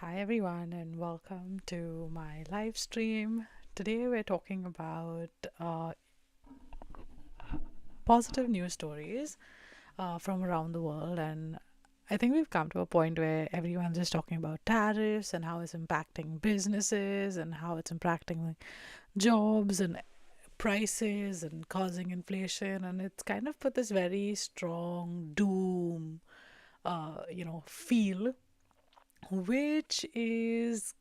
Hi, everyone, and welcome to my live stream. Today, we're talking about uh, positive news stories from around the world. And I think we've come to a point where everyone's just talking about tariffs and how it's impacting businesses and how it's impacting jobs and prices and causing inflation. And it's kind of put this very strong doom, feel, which is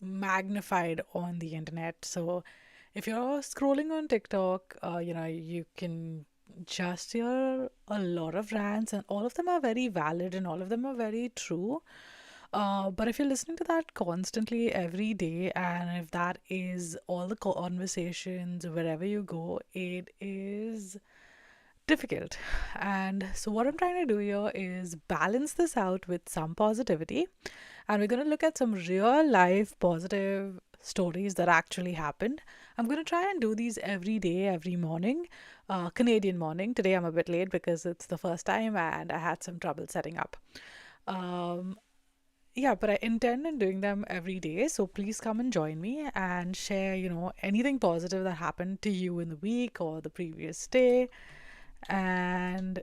magnified on the internet. So if you're scrolling on TikTok, you can just hear a lot of rants, and all of them are very valid and all of them are very true. But if you're listening to that constantly every day, and if that is all the conversations wherever you go, it is difficult. And so, what I'm trying to do here is balance this out with some positivity. And we're going to look at some real life positive stories that actually happened. I'm going to try and do these every day, every morning, Canadian morning. Today I'm a bit late because it's the first time and I had some trouble setting up. Um, yeah, but I intend on doing them every day. So please come and join me and share, anything positive that happened to you in the week or the previous day. And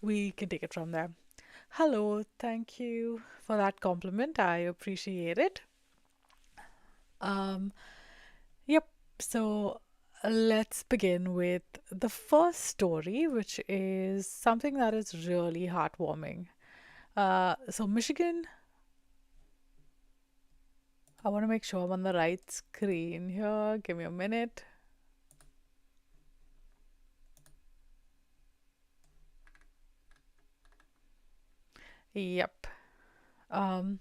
we can take it from there. Hello, thank you for that compliment. I appreciate it. Um, yep, so let's begin with the first story, which is something that is really heartwarming. So, Michigan, I want to make sure I'm on the right screen here. Give me a minute. Yep. Um,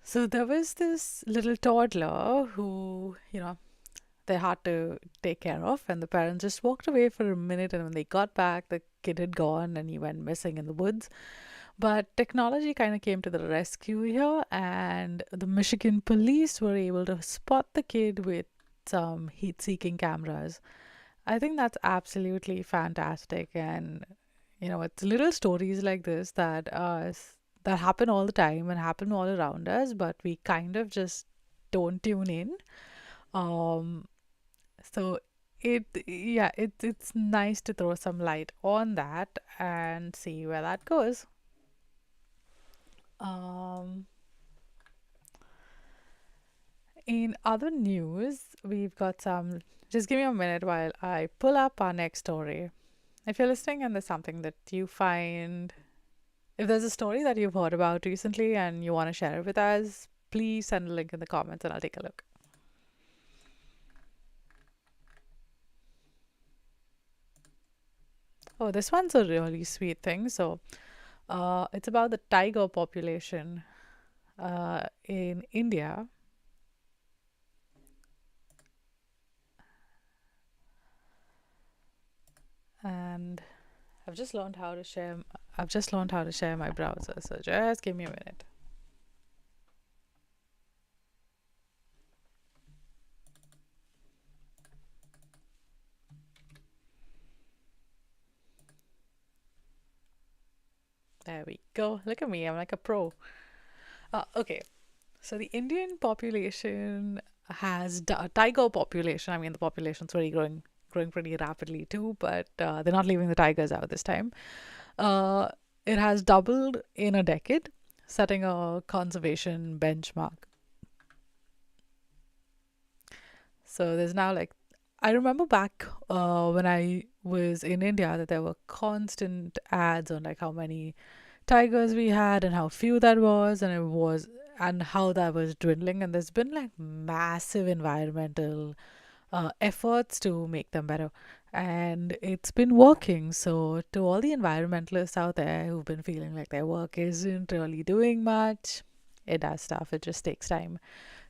so there was this little toddler who, they had to take care of, and the parents just walked away for a minute, and when they got back, the kid had gone and he went missing in the woods. But technology kind of came to the rescue here, and the Michigan police were able to spot the kid with some heat seeking cameras. I think that's absolutely fantastic. And, it's little stories like this that happen all the time and happen all around us, but we kind of just don't tune in. Um, so it's nice to throw some light on that and see where that goes. Um, in other news, we've got some. Just give me a minute while I pull up our next story. If you're listening and there's something that you find, if there's a story that you've heard about recently and you want to share it with us, please send a link in the comments and I'll take a look. Oh, this one's a really sweet thing. So, it's about the tiger population in India. And I've just learned how to share. I've just learned how to share my browser. So just give me a minute. There we go. Look at me. I'm like a pro. Okay. So the Indian population has a tiger population. I mean, the population's very growing pretty rapidly too, but they're not leaving the tigers out this time. Uh, it has doubled in a decade, setting a conservation benchmark. So there's now like, I remember back when I was in India that there were constant ads on like how many tigers we had and how few that was, and how that was dwindling. And there's been like massive environmental efforts to make them better. And it's been working. So, to all the environmentalists out there who've been feeling like their work isn't really doing much, it does stuff. It just takes time.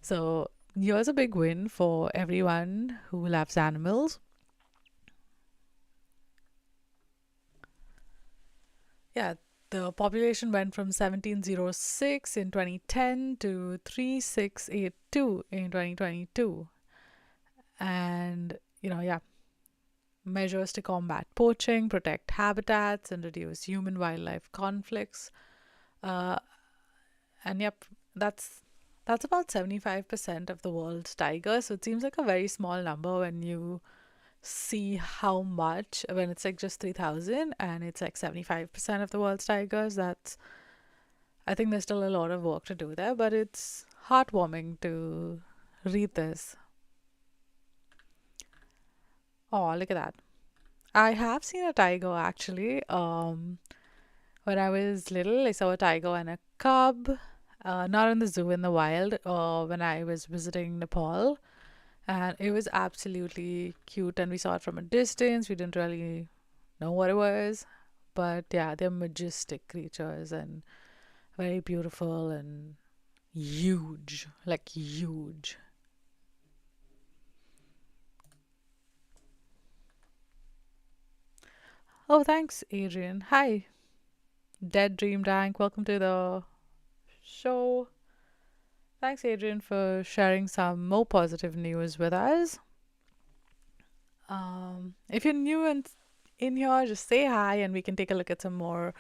So, here's a big win for everyone who loves animals. Yeah, the population went from 1706 in 2010 to 3682 in 2022. And, yeah, measures to combat poaching, protect habitats, and reduce human wildlife conflicts. Uh, and yep, that's that's about 75% of the world's tigers. So it seems like a very small number when you see how much, when it's like just 3,000 and it's like 75% of the world's tigers. That's, I think there's still a lot of work to do there, but it's heartwarming to read this. Oh, look at that. I have seen a tiger actually. When I was little, I saw a tiger and a cub. Not in the zoo, in the wild, when I was visiting Nepal. And it was absolutely cute. And we saw it from a distance. We didn't really know what it was. But yeah, they're majestic creatures and very beautiful and huge. Like huge. Oh, thanks, Adrian. Hi, Dead Dream Dank. Welcome to the show. Thanks, Adrian, for sharing some more positive news with us. If you're new and in here, just say hi and we can take a look at some more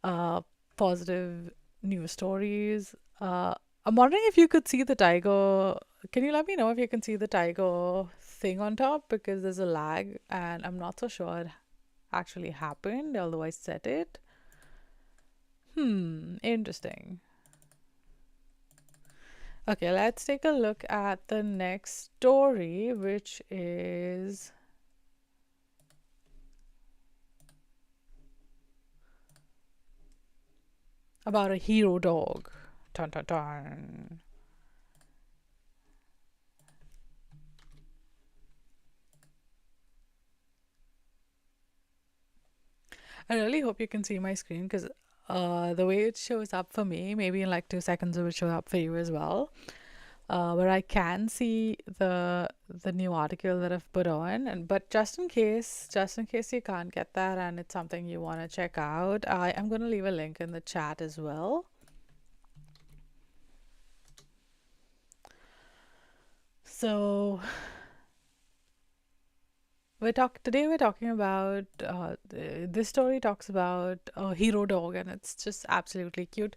uh, positive news stories. I'm wondering if you could see the tiger. Can you let me know if you can see the tiger thing on top? Because there's a lag and I'm not so sure it actually happened, although I said it. Interesting. Okay, let's take a look at the next story, which is about a hero dog. Dun, dun, dun. I really hope you can see my screen because the way it shows up for me, maybe in like 2 seconds it will show up for you as well. Where I can see the new article that I've put on, and but just in case you can't get that and it's something you want to check out, I am going to leave a link in the chat as well. So we're talking about this story talks about a hero dog and it's just absolutely cute.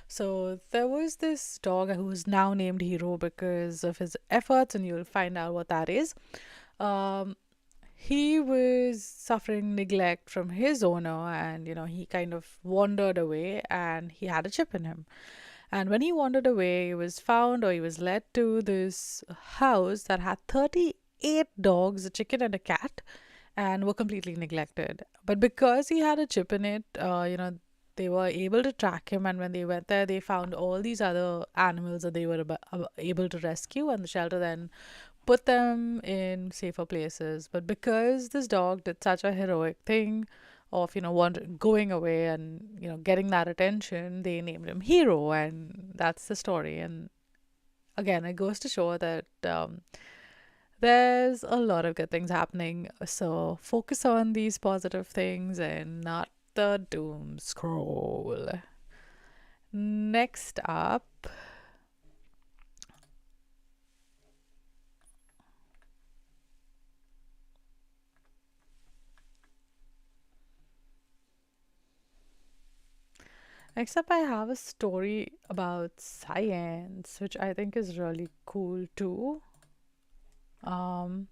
So there was this dog who is now named Hero because of his efforts, and you'll find out what that is. Um, he was suffering neglect from his owner, and he kind of wandered away, and he had a chip in him. And when he wandered away, he was found, or he was led to this house that had 38 dogs, a chicken, and a cat, and were completely neglected. But because he had a chip in it, they were able to track him. And when they went there, they found all these other animals that they were able to rescue, and the shelter then put them in safer places. But because this dog did such a heroic thing of going away and getting that attention, they named him Hero, and that's the story. And again, it goes to show that there's a lot of good things happening. So focus on these positive things and not the doom scroll. Next up, I have a story about science, which I think is really cool too. Um,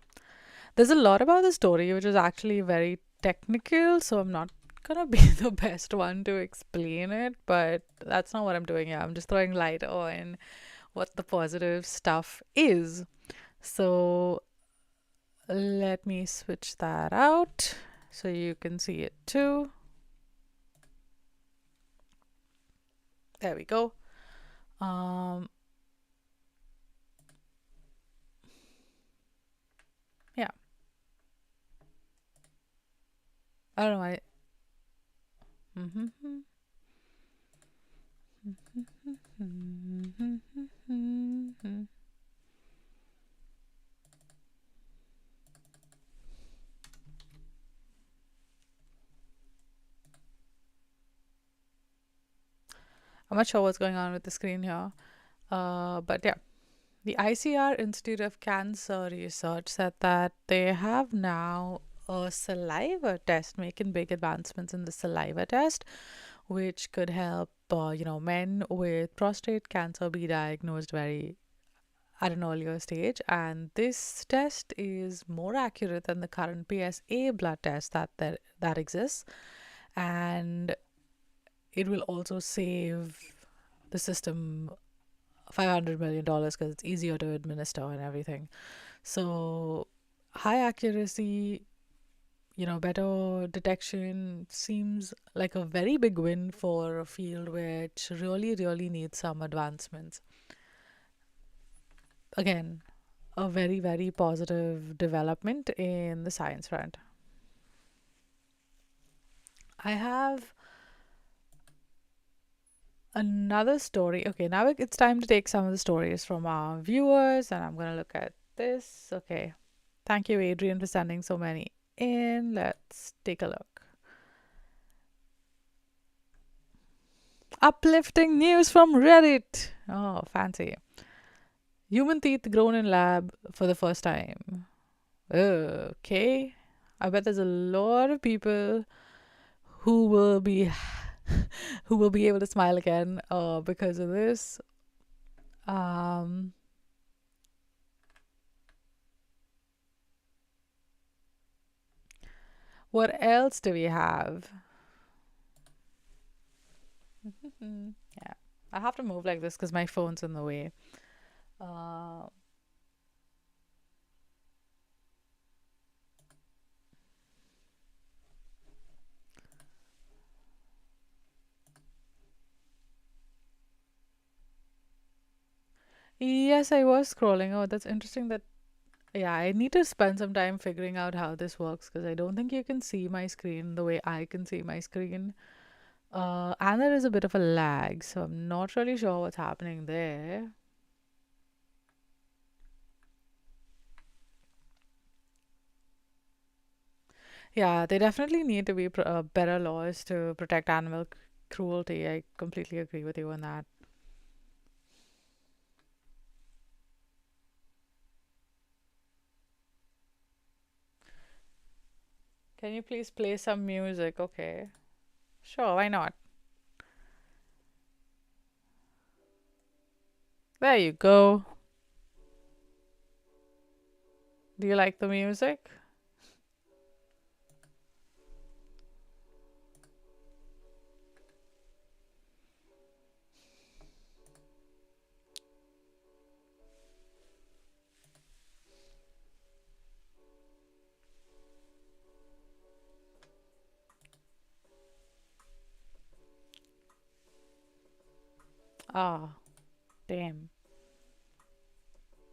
there's a lot about the story, which is actually very technical, so I'm not gonna be the best one to explain it, but that's not what I'm doing here. I'm just throwing light on what the positive stuff is. So let me switch that out so you can see it too. There we go. Um, yeah, I don't know. Mhm. I'm not sure what's going on with the screen here. But yeah, the ICR Institute of Cancer Research said that they have now a saliva test, making big advancements in the saliva test, which could help, men with prostate cancer be diagnosed very at an earlier stage. And this test is more accurate than the current PSA blood test that exists, and it will also save the system $500 million because it's easier to administer and everything. So high accuracy, better detection seems like a very big win for a field which really, really needs some advancements. Again, a very, very positive development in the science front. I have another story. Okay, now it's time to take some of the stories from our viewers, and I'm going to look at this. Okay. Thank you, Adrian, for sending so many in. Let's take a look. Uplifting news from Reddit. Oh, fancy. Human teeth grown in lab for the first time. Okay. I bet there's a lot of people who will be who will be able to smile again because of this. Um, what else do we have? Yeah, I have to move like this because my phone's in the way. Uh, yes, I was scrolling. Oh, that's interesting that. Yeah, I need to spend some time figuring out how this works because I don't think you can see my screen the way I can see my screen. And there is a bit of a lag, so I'm not really sure what's happening there. Yeah, they definitely need to be better laws to protect animal cruelty. I completely agree with you on that. Can you please play some music? Okay. Sure, why not? There you go. Do you like the music? Ah, damn.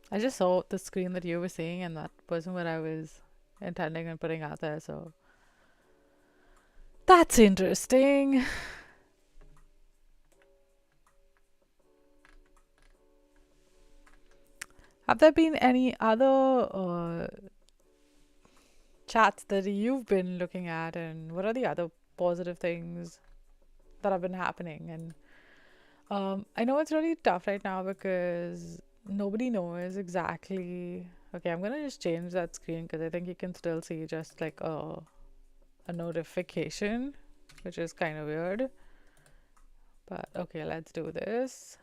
I just saw the screen that you were seeing, and that wasn't what I was intending and putting out there, so that's interesting. Have there been any other chats that you've been looking at, and what are the other positive things that have been happening? And I know it's really tough right now because nobody knows exactly. Okay, I'm gonna just change that screen because I think you can still see just like a notification, which is kind of weird. But okay, let's do this.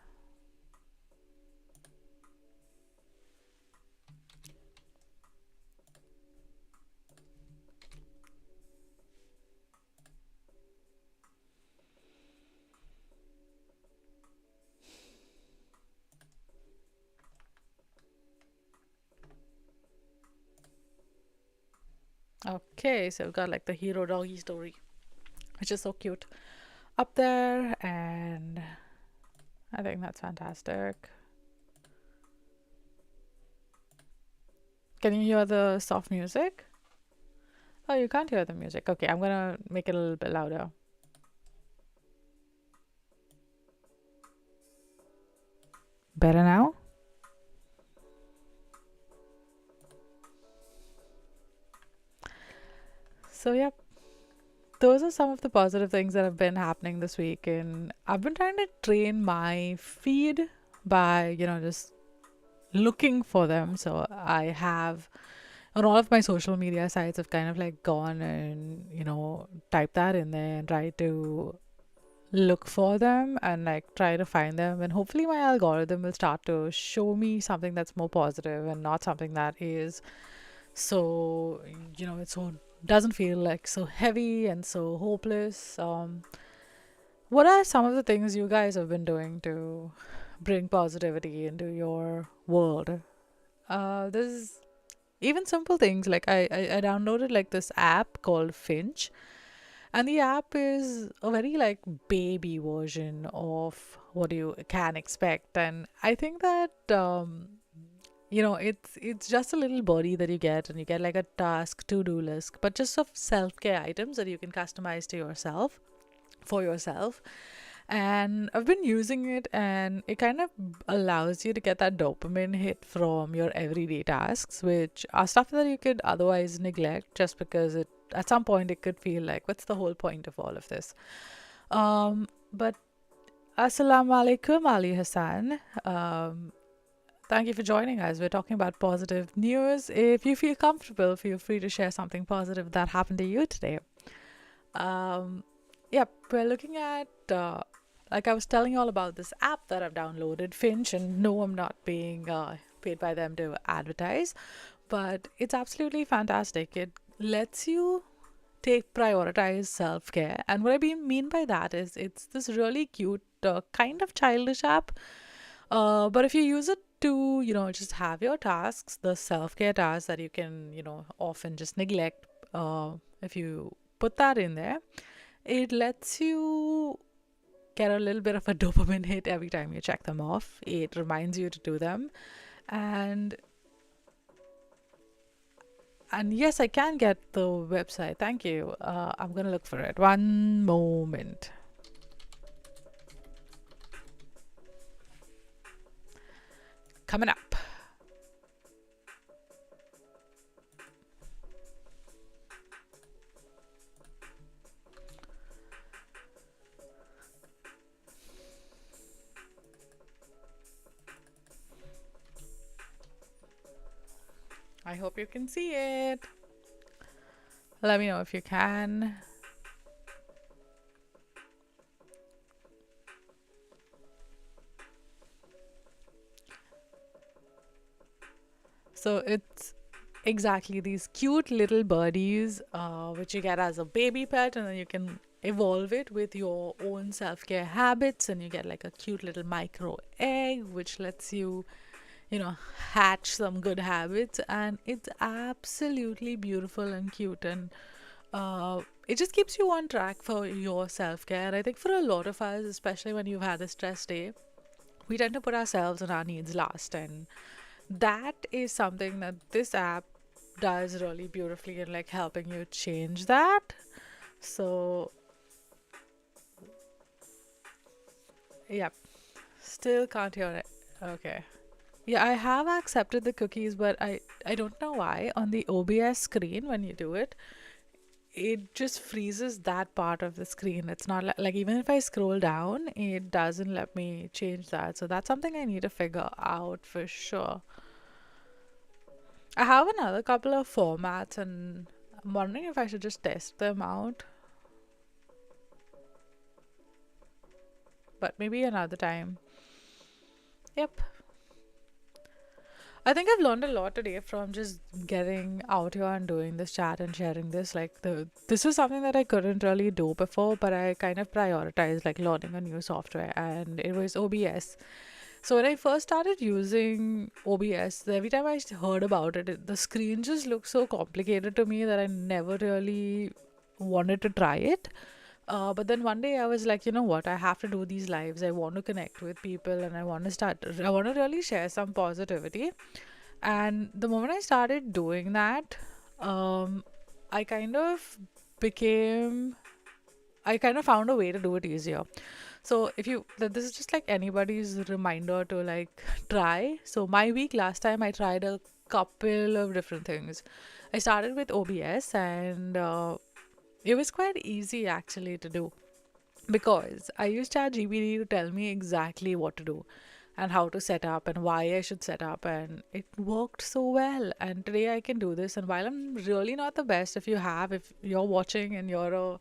Okay, so we've got like the hero doggy story, which is so cute up there, and I think that's fantastic. Can you hear the soft music? Oh, you can't hear the music. Okay, I'm gonna make it a little bit louder. Better now? So, yep, those are some of the positive things that have been happening this week. And I've been trying to train my feed by, just looking for them. So, I have on all of my social media sites, I've kind of like gone and, typed that in there and tried to look for them and like try to find them. And hopefully, my algorithm will start to show me something that's more positive and not something that is so, it so doesn't feel like so heavy and so hopeless. What are some of the things you guys have been doing to bring positivity into your world? There's even simple things like I downloaded like this app called Finch, and the app is a very like baby version of what you can expect. And I think that it's just a little body that you get, and you get like a task to-do list, but just of self-care items that you can customize to yourself for yourself. And I've been using it, and it kind of allows you to get that dopamine hit from your everyday tasks, which are stuff that you could otherwise neglect just because it at some point it could feel like, what's the whole point of all of this? But Assalamu alaikum, Ali Hassan. Thank you for joining us. We're talking about positive news. If you feel comfortable, feel free to share something positive that happened to you today. Um, Yep, we're looking at, like I was telling you all about this app that I've downloaded, Finch, and no, I'm not being paid by them to advertise, but it's absolutely fantastic. It lets you take prioritize self care, and what mean by that is it's this really cute, kind of childish app. But if you use it to, just have your tasks, the self care tasks that you can, often just neglect, if you put that in there, it lets you get a little bit of a dopamine hit every time you check them off. It reminds you to do them. And yes, I can get the website. Thank you. I'm going to look for it. One moment. Coming up. I hope you can see it. Let me know if you can. So it's exactly these cute little birdies, which you get as a baby pet, and then you can evolve it with your own self care habits, and you get like a cute little micro egg, which lets you, hatch some good habits. And it's absolutely beautiful and cute. And it just keeps you on track for your self care. And I think for a lot of us, especially when you've had a stress day, we tend to put ourselves and our needs last. And that is something that this app does really beautifully in like helping you change that. So, yep, still can't hear it. Okay. Yeah, I have accepted the cookies, but I don't know why. On the OBS screen, when you do it, it just freezes that part of the screen. It's not like even if I scroll down, it doesn't let me change that. So that's something I need to figure out for sure. I have another couple of formats, and I'm wondering if I should just test them out, but maybe another time. Yep. I think I've learned a lot today from just getting out here and doing this chat and sharing this. Like this is something that I couldn't really do before, but I kind of prioritized like learning a new software, and it was OBS. So when I first started using OBS, every time I heard about it, the screen just looked so complicated to me that I never really wanted to try it. But then one day I was like, you know what? I have to do these lives. I want to connect with people, and I want to really share some positivity. And the moment I started doing that, I kind of became, I kind of found a way to do it easier. So this is just like anybody's reminder to like try. So my week last time I tried a couple of different things. I started with OBS, and it was quite easy actually to do because I used ChatGPT to tell me exactly what to do. and how to set up and why I should set up, and it worked so well. And today I can do this. And while I'm really not the best, if you're watching and you're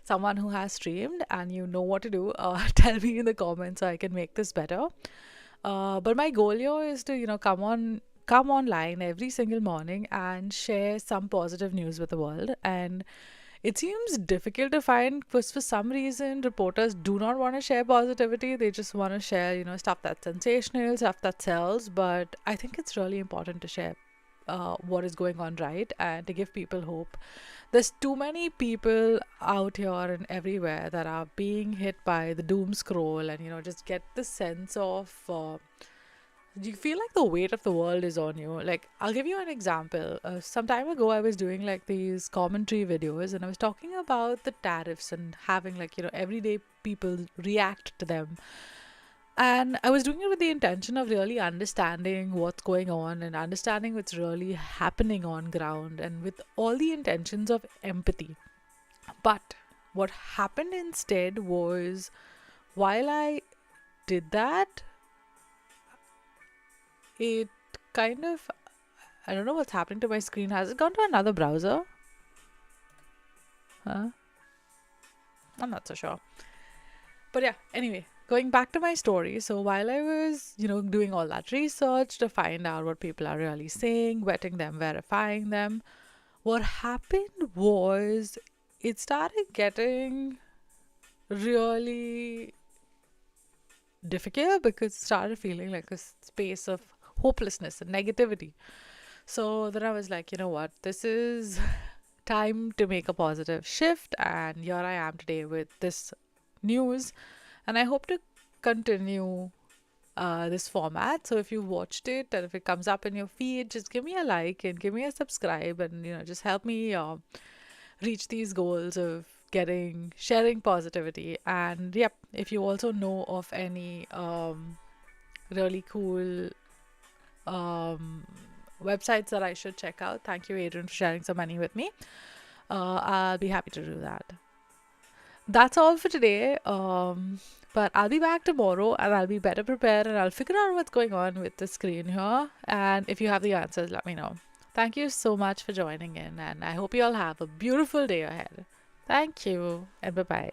someone who has streamed and you know what to do, tell me in the comments so I can make this better. But my goal here is to, come online every single morning and share some positive news with the world. And it seems difficult to find because for some reason reporters do not want to share positivity. They just want to share, stuff that's sensational, stuff that sells. But I think it's really important to share what is going on, right? And to give people hope. There's too many people out here and everywhere that are being hit by the doom scroll, and just get the sense of you feel like the weight of the world is on you. Like, I'll give you an example. Some time ago, I was doing like these commentary videos, and I was talking about the tariffs and having, like, everyday people react to them. And I was doing it with the intention of really understanding what's going on and understanding what's really happening on ground, and with all the intentions of empathy. But what happened instead was, while I did that, it kind of, I don't know what's happening to my screen. Has it gone to another browser? Huh? I'm not so sure. But yeah, anyway, going back to my story. So while I was, doing all that research to find out what people are really saying, vetting them, verifying them, what happened was it started getting really difficult because it started feeling like a space of hopelessness and negativity. So then I was like, you know what, this is time to make a positive shift. And here I am today with this news. And I hope to continue this format. So if you watched it and if it comes up in your feed, just give me a like and give me a subscribe, and just help me reach these goals of sharing positivity. And yep, if you also know of any really cool websites that I should check out, thank you, Adrian, for sharing some money with me. I'll be happy to do that. That's all for today. But I'll be back tomorrow and I'll be better prepared, and I'll figure out what's going on with the screen here. And if you have the answers, let me know. Thank you so much for joining in, and I hope you all have a beautiful day ahead. Thank you, and bye bye.